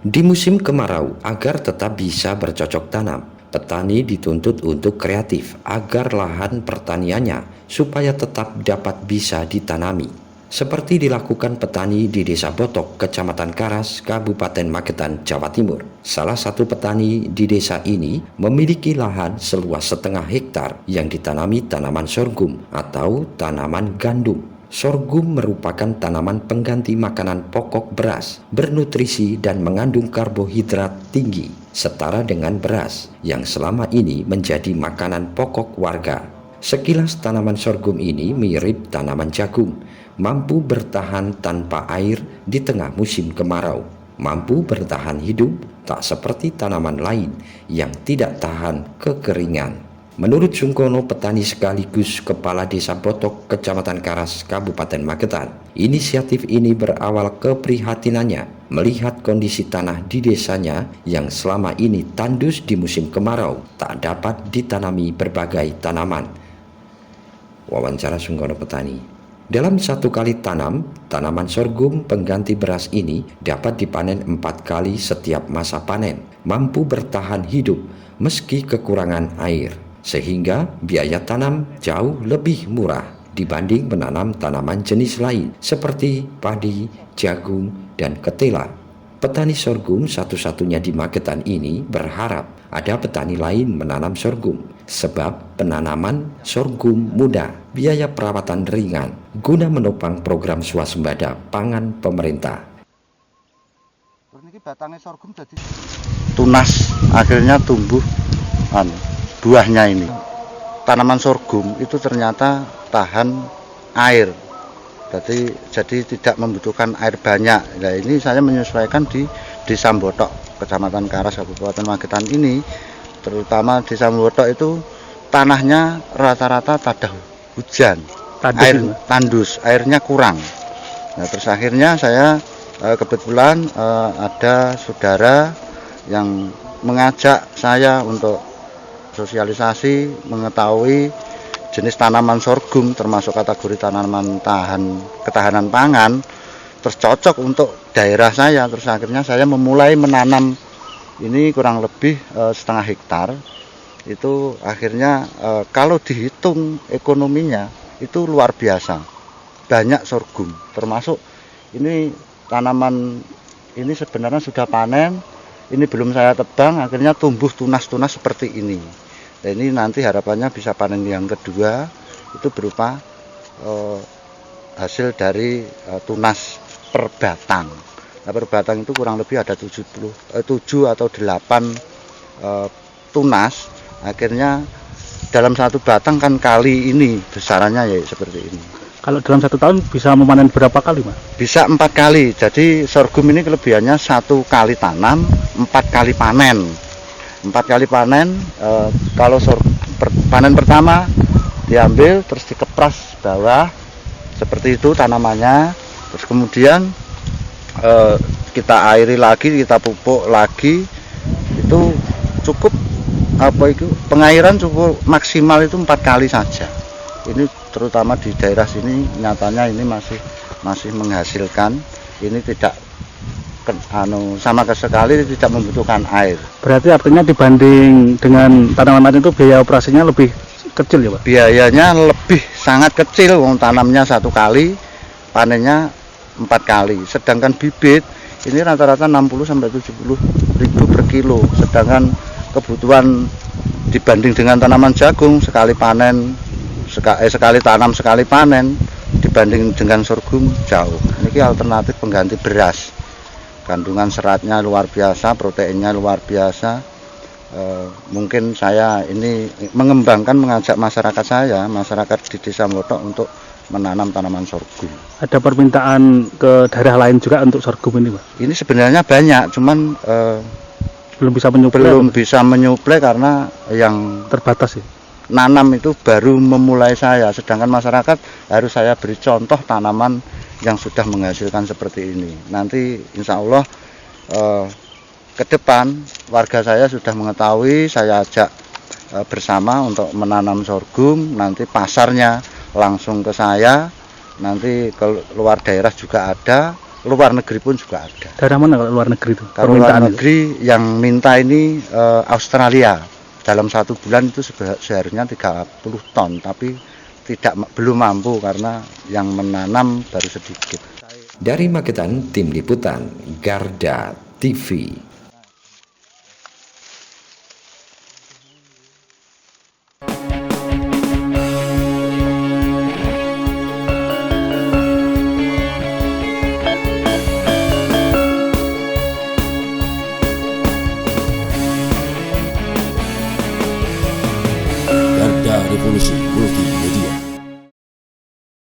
Di musim kemarau, agar tetap bisa bercocok tanam, petani dituntut untuk kreatif agar lahan pertaniannya supaya tetap dapat bisa ditanami. Seperti dilakukan petani di Desa Botok, Kecamatan Karas, Kabupaten Magetan, Jawa Timur. Salah satu petani di desa ini memiliki lahan seluas 1,5 hektar yang ditanami tanaman sorghum atau tanaman gandum. Sorghum merupakan tanaman pengganti makanan pokok beras, bernutrisi dan mengandung karbohidrat tinggi, setara dengan beras yang selama ini menjadi makanan pokok warga. Sekilas tanaman sorghum ini mirip tanaman jagung, mampu bertahan tanpa air di tengah musim kemarau, mampu bertahan hidup tak seperti tanaman lain yang tidak tahan kekeringan. Menurut Sungkono, petani sekaligus Kepala Desa Botok, Kecamatan Karas, Kabupaten Magetan, inisiatif ini berawal keprihatinannya melihat kondisi tanah di desanya yang selama ini tandus di musim kemarau, tak dapat ditanami berbagai tanaman. Wawancara Sungkono petani. Dalam satu kali tanam, tanaman sorghum pengganti beras ini dapat dipanen 4 kali setiap masa panen, mampu bertahan hidup meski kekurangan air, sehingga biaya tanam jauh lebih murah dibanding menanam tanaman jenis lain seperti padi, jagung, dan ketela. Petani sorghum satu-satunya di Magetan ini berharap ada petani lain menanam sorghum, sebab penanaman sorghum mudah, biaya perawatan ringan, guna menopang program swasembada pangan pemerintah. Ini batangnya sorghum jadi tunas, akhirnya tumbuh buahnya ini. Tanaman sorghum itu ternyata tahan air, jadi tidak membutuhkan air banyak. Nah, ini saya menyesuaikan di Desa Botok, Kecamatan Karas, Kabupaten Magetan ini. Terutama Desa Botok itu tanahnya rata-rata tadah hujan, air tandus, airnya kurang. Nah, terus akhirnya saya kebetulan ada saudara yang mengajak saya untuk sosialisasi mengetahui jenis tanaman sorghum termasuk kategori tanaman ketahanan pangan, terus cocok untuk daerah saya. Terus akhirnya saya memulai menanam ini kurang lebih 1,5 hektar. Itu akhirnya kalau dihitung ekonominya itu luar biasa, banyak sorghum. Termasuk ini tanaman ini sebenarnya sudah panen, ini belum saya tebang, akhirnya tumbuh tunas-tunas seperti ini. Dan ini nanti harapannya bisa panen yang kedua, itu berupa hasil dari tunas per batang. Nah, per batang itu kurang lebih ada 7 atau 8 tunas. Akhirnya dalam satu batang kan kali ini besarannya ya seperti ini. Kalau dalam 1 tahun bisa memanen berapa kali, Mas? Bisa 4 kali. Jadi sorghum ini kelebihannya 1 kali tanam, 4 kali panen. 4 kali panen. Kalau panen pertama diambil terus dikepras bawah seperti itu tanamannya. Terus kemudian kita airi lagi, kita pupuk lagi. Itu cukup pengairan cukup maksimal itu 4 kali saja. Ini terutama di daerah sini nyatanya ini masih menghasilkan. Ini tidak sama sekali tidak membutuhkan air. Berarti artinya dibanding dengan tanaman lain itu biaya operasinya lebih kecil ya, Pak? Biayanya lebih sangat kecil, tanamnya 1 kali, panennya 4 kali. Sedangkan bibit ini rata-rata 60 sampai 70 ribu per kilo. Sedangkan kebutuhan dibanding dengan tanaman jagung sekali tanam sekali panen dibanding dengan sorghum jauh. Ini alternatif pengganti beras. Kandungan seratnya luar biasa, proteinnya luar biasa. Mungkin saya ini mengajak masyarakat di Desa Botok untuk menanam tanaman sorghum. Ada permintaan ke daerah lain juga untuk sorghum ini, Pak? Ini sebenarnya banyak, cuman belum bisa menyuplai karena yang terbatas ya. Nanam itu baru memulai saya, sedangkan masyarakat harus saya beri contoh tanaman yang sudah menghasilkan seperti ini. Nanti insya Allah ke depan warga saya sudah mengetahui, saya ajak bersama untuk menanam sorghum. Nanti pasarnya langsung ke saya, nanti ke luar daerah juga ada, luar negeri pun juga ada. Daerah mana kalau luar negeri itu? Kalau luar Permintaan itu? negeri yang minta ini Australia. Dalam 1 bulan itu seharusnya 30 ton, tapi belum mampu karena yang menanam baru sedikit. Dari Magetan, Tim Liputan Garda TV.